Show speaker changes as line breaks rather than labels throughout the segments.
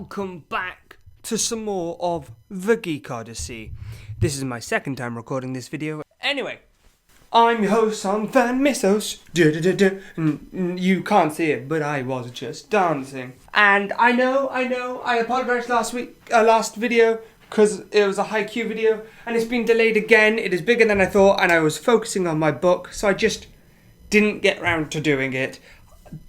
welcome back to some more of The Geek Odyssey. This is my second time recording this video. Anyway, I'm your host, I'm Van Missos. You can't see it, but I was just dancing. And I know, I apologised last video, because it was a haiku video, and it's been delayed again. It is bigger than I thought, and I was focusing on my book, so I just didn't get round to doing it.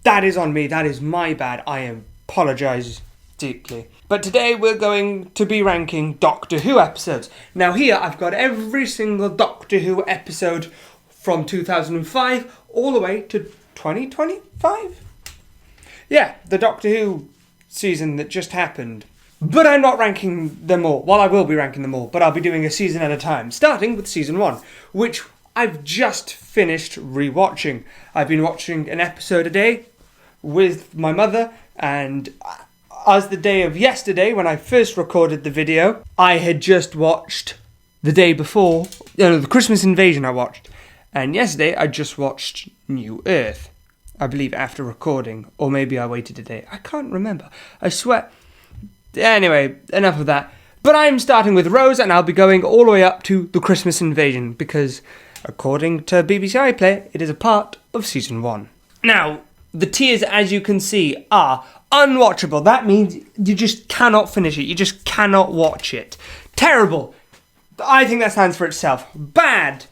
That is on me, that is my bad. I apologise deeply. But today we're going to be ranking Doctor Who episodes. Now here I've got every single Doctor Who episode from 2005 all the way to 2025. Yeah, the Doctor Who season that just happened. But I'm not ranking them all. Well, I will be ranking them all, but I'll be doing a season at a time, starting with season 1, which I've just finished rewatching. I've been watching an episode a day with my mother, and as the day of yesterday, when I first recorded the video, I had just watched the day before, the Christmas Invasion I watched, and yesterday I just watched New Earth, I believe after recording, or maybe I waited a day, I can't remember, I swear. Anyway, enough of that. But I'm starting with Rose, and I'll be going all the way up to the Christmas Invasion, because according to BBC iPlayer, it is a part of season 1. Now, the tiers, as you can see, are unwatchable. That means you just cannot finish it. You just cannot watch it. Terrible. I think that stands for itself. Bad.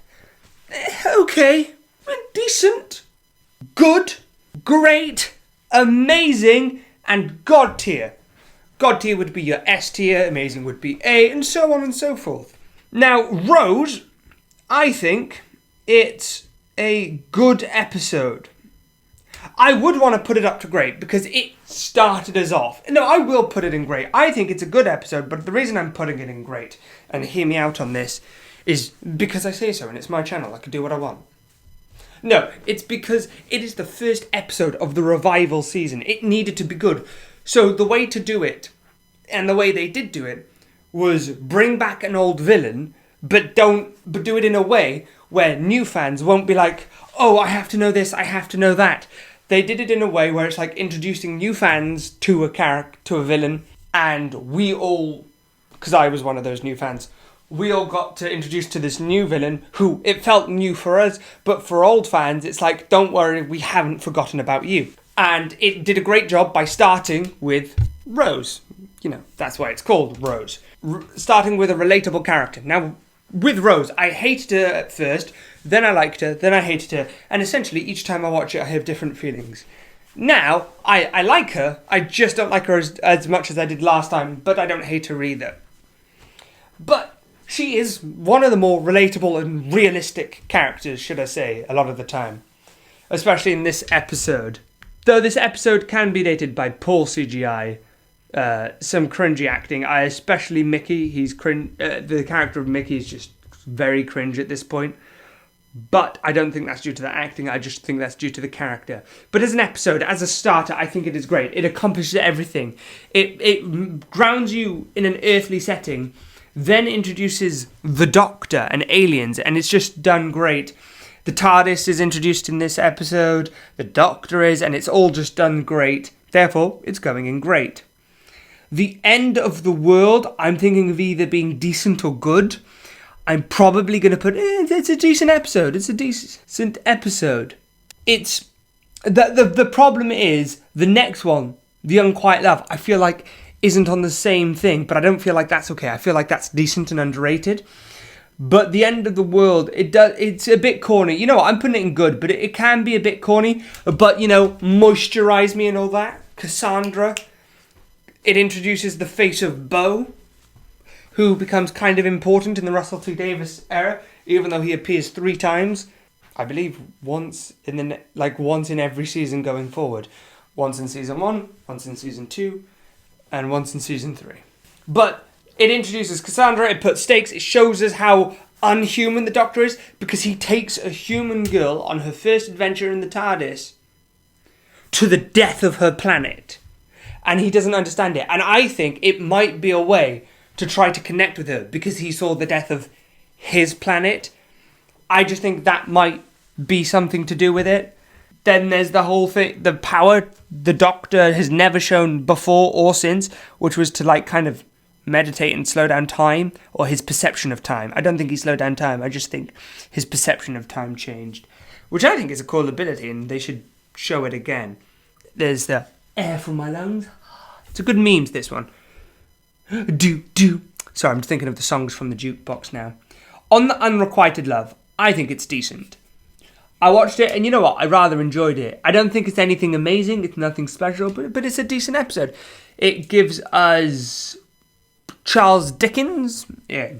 Okay. Decent. Good. Great. Amazing. And God tier. God tier would be your S tier. Amazing would be A. And so on and so forth. Now, Rose, I think it's a good episode. I would want to put it up to great because it started us off. No, I will put it in great. I think it's a good episode, but the reason I'm putting it in great, and hear me out on this, is because I say so and it's my channel. I can do what I want. No, it's because it is the first episode of the revival season. It needed to be good. So the way to do it, and the way they did do it, was bring back an old villain, but do it in a way where new fans won't be like, oh, I have to know this, I have to know that. They did it in a way where it's like introducing new fans to a villain, and we all, because I was one of those new fans, we all got to introduce to this new villain who, it felt new for us, but for old fans, it's like, don't worry, we haven't forgotten about you. And it did a great job by starting with Rose. You know, that's why it's called Rose. Starting with a relatable character. Now, with Rose, I hated her at first, then I liked her, then I hated her, and essentially each time I watch it I have different feelings. Now, I like her, I just don't like her as much as I did last time, but I don't hate her either. But she is one of the more relatable and realistic characters, should I say, a lot of the time. Especially in this episode. Though this episode can be dated by poor CGI, some cringy acting. I especially Mickey. He's the character of Mickey is just very cringe at this point. But I don't think that's due to the acting. I just think that's due to the character. But as an episode, as a starter, I think it is great. It accomplishes everything. It grounds you in an earthly setting, then introduces the Doctor and aliens, and it's just done great. The TARDIS is introduced in this episode, the Doctor is, and it's all just done great. Therefore, it's going in great. The end of the world, I'm thinking of either being decent or good. I'm probably going to put, it's a decent episode. It's a decent episode. It's, the problem is, the next one, The Unquiet Love, I feel like isn't on the same thing, but I don't feel like that's okay. I feel like that's decent and underrated. But The End of the World, it's a bit corny. You know what, I'm putting it in good, but it can be a bit corny. But, you know, moisturize me and all that. Cassandra. It introduces the face of Bo, who becomes kind of important in the Russell T Davies era, even though he appears 3 times. I believe once in every season going forward. Once in season 1, once in season 2, and once in season 3. But it introduces Cassandra, it puts stakes, it shows us how unhuman the Doctor is, because he takes a human girl on her first adventure in the TARDIS to the death of her planet. And he doesn't understand it. And I think it might be a way to try to connect with her, because he saw the death of his planet. I just think that might be something to do with it. Then there's the whole thing, the power the Doctor has never shown before or since, which was to like kind of meditate and slow down time, or his perception of time. I don't think he slowed down time, I just think his perception of time changed, which I think is a cool ability, and they should show it again. There's the air from my lungs. It's a good meme, this one. Do. Sorry, I'm thinking of the songs from the jukebox now. On the Unrequited Love, I think it's decent. I watched it, and you know what? I rather enjoyed it. I don't think it's anything amazing. It's nothing special, but it's a decent episode. It gives us Charles Dickens,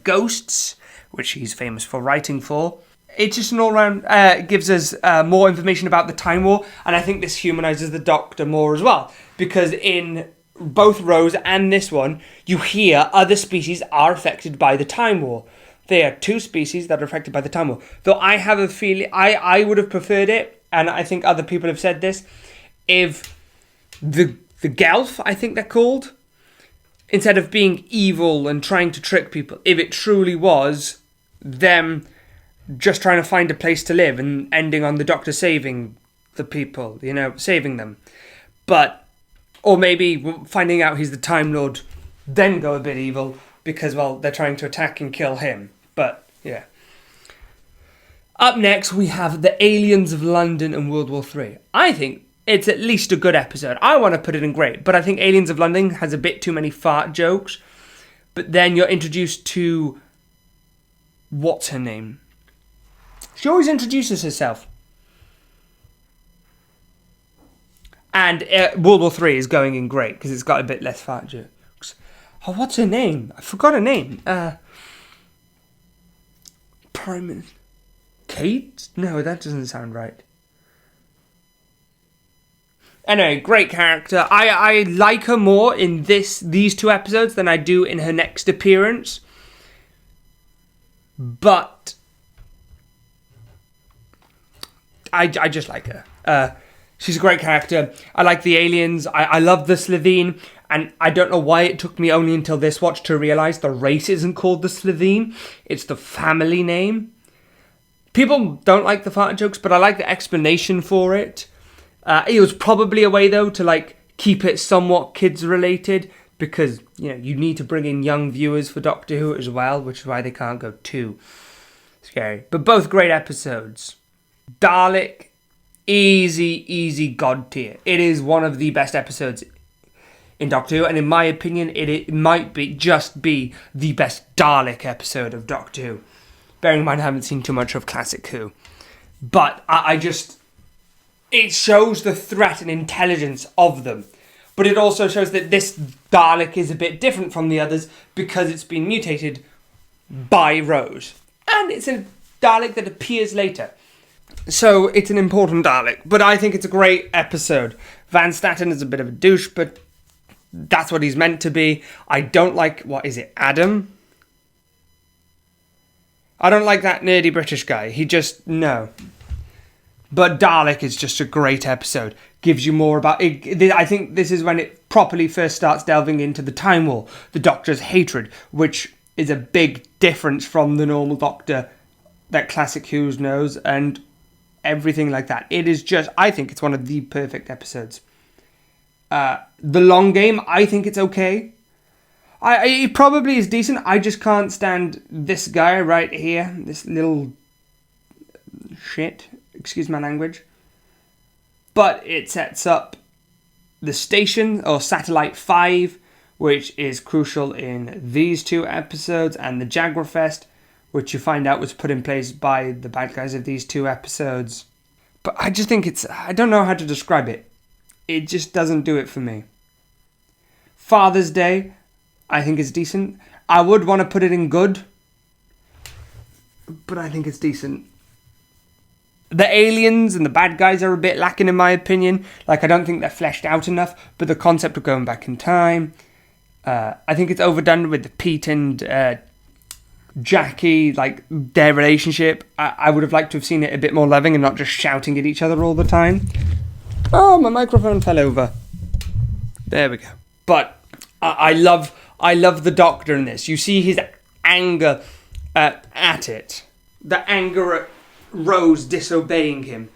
Ghosts, which he's famous for writing for. It's just an all-round, gives us more information about the Time War, and I think this humanises the Doctor more as well, because in both Rose and this one, you hear other species are affected by the Time War. There are two species that are affected by the Time War. Though I have a feeling, I would have preferred it, and I think other people have said this, if the Gelf, I think they're called, instead of being evil and trying to trick people, if it truly was them just trying to find a place to live and ending on the Doctor saving the people, saving them. But, or maybe finding out he's the Time Lord, then go a bit evil, because, well, they're trying to attack and kill him. But, yeah. Up next, we have The Aliens of London and World War III. I think it's at least a good episode. I want to put it in great, but I think Aliens of London has a bit too many fart jokes. But then you're introduced to... what's her name? She always introduces herself. And World War III is going in great, because it's got a bit less fart jokes. Oh, what's her name? I forgot her name. Kate? No, that doesn't sound right. Anyway, great character. I like her more in these two episodes than I do in her next appearance. But I just like her. She's a great character. I like the aliens. I love the Slovene. And I don't know why it took me only until this watch to realise the race isn't called the Slovene. It's the family name. People don't like the fart jokes, but I like the explanation for it. It was probably a way, though, to like keep it somewhat kids-related, because, you need to bring in young viewers for Doctor Who as well, which is why they can't go too scary. But both great episodes. Dalek, easy god tier. It is one of the best episodes in Doctor Who, and in my opinion, it might just be the best Dalek episode of Doctor Who. Bearing in mind I haven't seen too much of Classic Who. But it shows the threat and intelligence of them. But it also shows that this Dalek is a bit different from the others because it's been mutated by Rose. And it's a Dalek that appears later. So it's an important Dalek. But I think it's a great episode. Van Staten is a bit of a douche, but that's what he's meant to be. I don't like, Adam? I don't like that nerdy British guy. No. But Dalek is just a great episode. Gives you more about... I think this is when it properly first starts delving into the Time War. The Doctor's hatred, which is a big difference from the normal Doctor that Classic Who knows, and everything like that. It is just... I think it's one of the perfect episodes. The Long Game, I think it's okay. It probably is decent. I just can't stand this guy right here. This little shit. Excuse my language. But it sets up the station, or Satellite 5, which is crucial in these two episodes, and the Jaguar Fest, which you find out was put in place by the bad guys of these two episodes. But I just think I don't know how to describe it. It just doesn't do it for me. Father's Day, I think it's decent. I would want to put it in good, but I think it's decent. The aliens and the bad guys are a bit lacking in my opinion. I don't think they're fleshed out enough, but the concept of going back in time, I think it's overdone with the Pete and Jackie, their relationship. I would have liked to have seen it a bit more loving and not just shouting at each other all the time. Oh, my microphone fell over. There we go. But I love the Doctor in this. You see his anger at it. The anger at Rose disobeying him.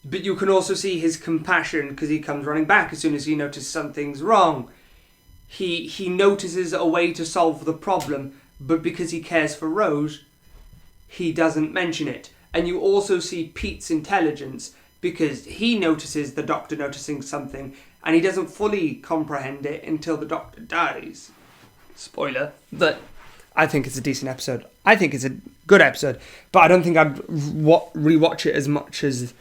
But you can also see his compassion because he comes running back as soon as he notices something's wrong. He notices a way to solve the problem, but because he cares for Rose, he doesn't mention it. And you also see Pete's intelligence because he notices the Doctor noticing something and he doesn't fully comprehend it until the Doctor dies. Spoiler. But I think it's a decent episode. I think it's a good episode, but I don't think I'd rewatch it as much as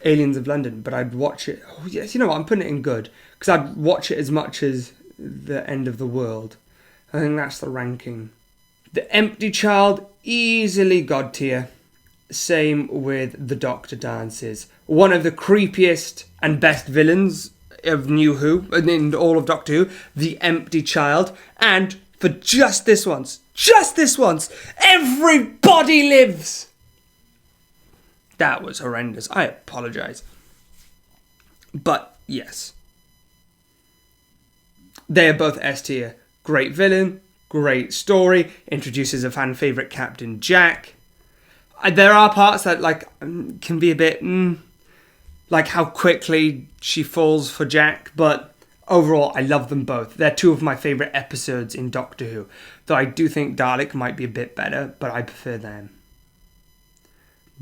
Aliens of London, but I'd watch it. Oh yes, you know what? I'm putting it in good because I'd watch it as much as The End of the World. I think that's the ranking. The Empty Child, easily God tier. Same with The Doctor Dances. One of the creepiest and best villains of New Who, and in all of Doctor Who, The Empty Child. And for just this once, everybody lives! That was horrendous. I apologise. But, yes. They are both S tier. Great villain, great story, introduces a fan favourite Captain Jack. There are parts that can be a bit like how quickly she falls for Jack, but overall I love them both. They're two of my favourite episodes in Doctor Who, though I do think Dalek might be a bit better, but I prefer them.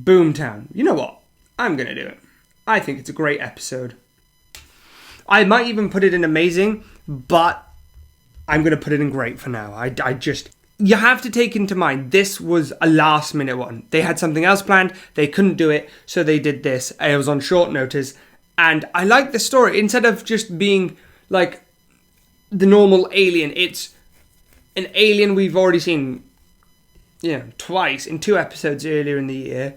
Boomtown. You know what? I'm going to do it. I think it's a great episode. I might even put it in amazing, but I'm going to put it in great for now. You have to take into mind, this was a last minute one. They had something else planned, they couldn't do it, so they did this. It was on short notice, and I like the story. Instead of just being like the normal alien, it's an alien we've already seen, twice in 2 episodes earlier in the year.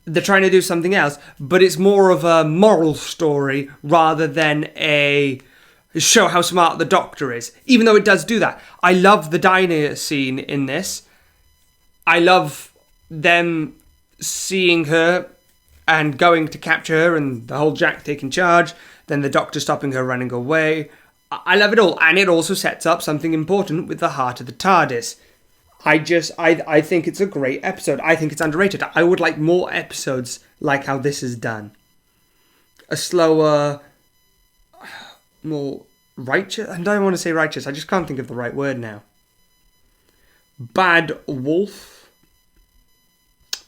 They're trying to do something else, but it's more of a moral story rather than a show how smart the Doctor is, even though it does do that. I love the diner scene in this. I love them seeing her and going to capture her and the whole Jack taking charge, then the Doctor stopping her running away. I love it all, and it also sets up something important with the heart of the TARDIS. I think it's a great episode. I think it's underrated. I would like more episodes like how this is done. A slower, more righteous. I don't want to say righteous. I just can't think of the right word now. Bad Wolf.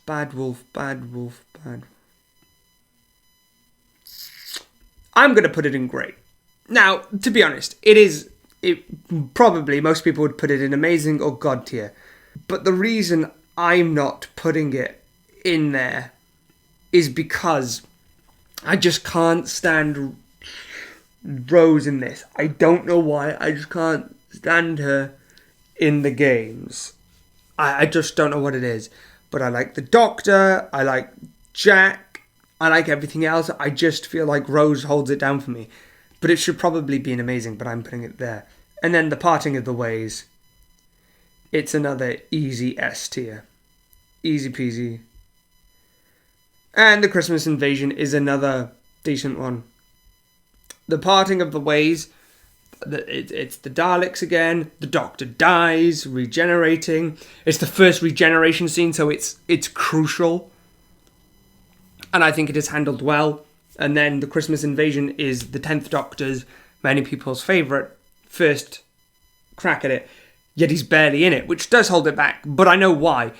I'm going to put it in great. Now, to be honest, probably most people would put it in amazing or God tier. But the reason I'm not putting it in there is because I just can't stand Rose in this. I don't know why. I just can't stand her in the games. I just don't know what it is. But I like the Doctor. I like Jack. I like everything else. I just feel like Rose holds it down for me. But it should probably be an amazing, but I'm putting it there. And then The Parting of the Ways. It's another easy S tier. Easy peasy. And The Christmas Invasion is another decent one. The Parting of the Ways, it's the Daleks again. The Doctor dies, regenerating. It's the first regeneration scene, so it's crucial. And I think it is handled well. And then The Christmas Invasion is the 10th Doctor's, many people's favourite, first crack at it. Yet he's barely in it, which does hold it back. But I know why.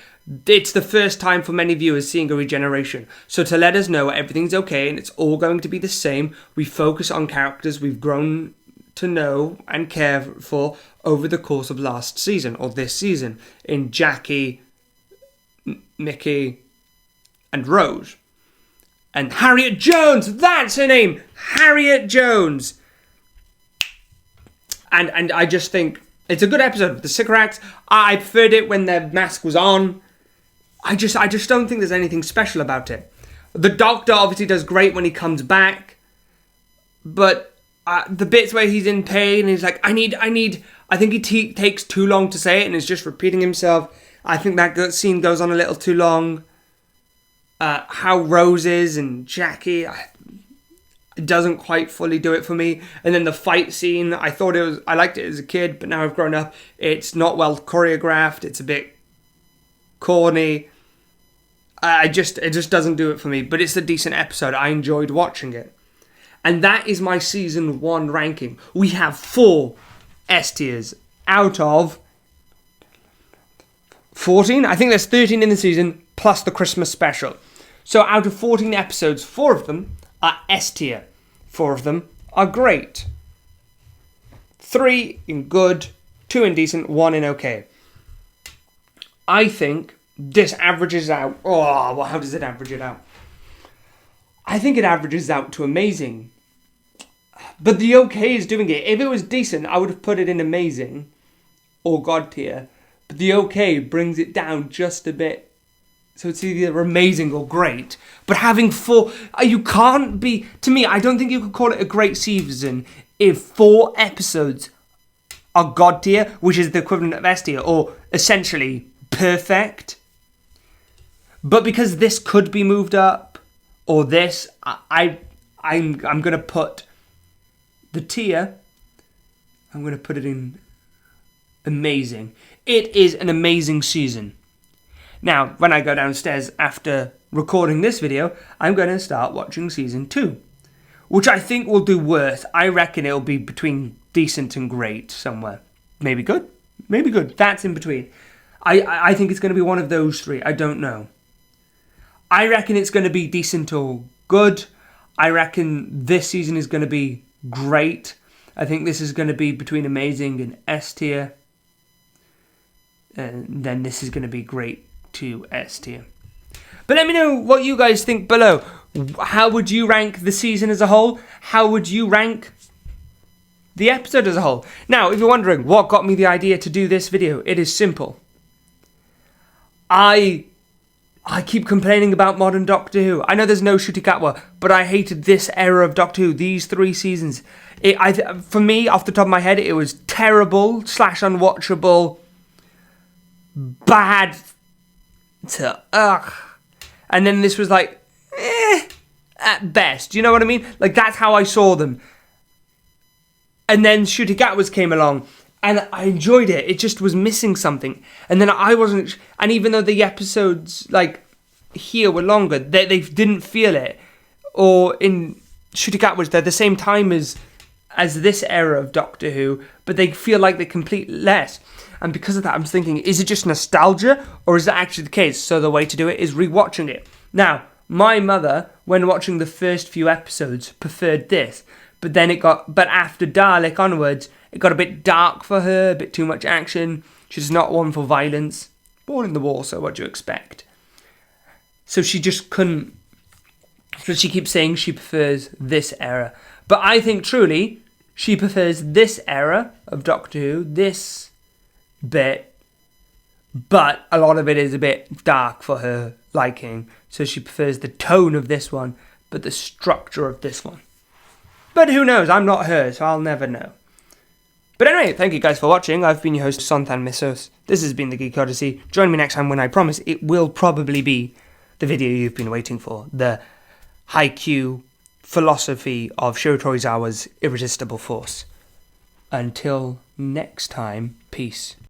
It's the first time for many viewers seeing a regeneration. So to let us know everything's okay and it's all going to be the same, we focus on characters we've grown to know and care for over the course of last season, or this season, in Jackie, Mickey, and Rose. And Harriet Jones! That's her name! Harriet Jones! And I just think it's a good episode. The Sycorax, I preferred it when their mask was on. I just don't think there's anything special about it. The Doctor obviously does great when he comes back, but the bits where he's in pain and he's like, I need. I think he takes too long to say it and is just repeating himself. I think that scene goes on a little too long. How Rose is and Jackie, it doesn't quite fully do it for me. And then the fight scene, I liked it as a kid, but now I've grown up. It's not well choreographed. It's a bit corny. It just doesn't do it for me. But it's a decent episode. I enjoyed watching it. And that is my season 1 ranking. We have 4 S tiers out of 14. I think there's 13 in the season, plus the Christmas special. So out of 14 episodes, 4 of them are S tier. 4 of them are great. 3 in good, 2 in decent, 1 in okay. I think this averages out. Oh, well, how does it average it out? I think it averages out to amazing. But the okay is doing it. If it was decent, I would have put it in amazing or god tier. But the okay brings it down just a bit. So it's either amazing or great. But having 4... You can't be... To me, I don't think you could call it a great season if 4 episodes are god tier, which is the equivalent of S tier, or essentially perfect. But because this could be moved up, or this, I'm going to put the tier, I'm going to put it in amazing. It is an amazing season. Now, when I go downstairs after recording this video, I'm going to start watching season 2, which I think will do worse. I reckon it'll be between decent and great somewhere. Maybe good, maybe good. That's in between. I think it's going to be one of those 3. I don't know. I reckon it's going to be decent or good. I reckon this season is going to be great. I think this is going to be between amazing and S tier. And then this is going to be great to S tier. But let me know what you guys think below. How would you rank the season as a whole? How would you rank the episode as a whole? Now, if you're wondering what got me the idea to do this video, it is simple. I keep complaining about modern Doctor Who. I know there's no Shutikawa, but I hated this era of Doctor Who, these 3 seasons. For me, off the top of my head, it was terrible / unwatchable, bad to ugh. And then this was like, at best. Do you know what I mean? Like, that's how I saw them. And then Shutikawas came along, and I enjoyed it. It just was missing something. And then I wasn't... And even though the episodes, like, here were longer, they didn't feel it. Or in Shutikawas, they're the same time as this era of Doctor Who, but they feel like they complete less. And because of that, I'm thinking, is it just nostalgia, or is that actually the case? So the way to do it is rewatching it. Now, my mother, when watching the first few episodes, preferred this. But after Dalek onwards, it got a bit dark for her, a bit too much action. She's not one for violence. Born in the war, so what do you expect? So she just couldn't... So she keeps saying she prefers this era. But I think truly, she prefers this era of Doctor Who, this bit. But a lot of it is a bit dark for her liking. So she prefers the tone of this one, but the structure of this one. But who knows? I'm not her, so I'll never know. But anyway, thank you guys for watching. I've been your host, Sonthan Missos. This has been The Geek Odyssey. Join me next time when I promise it will probably be the video you've been waiting for. The haiku philosophy of Shiro Torizawa's Irresistible Force. Until next time, peace.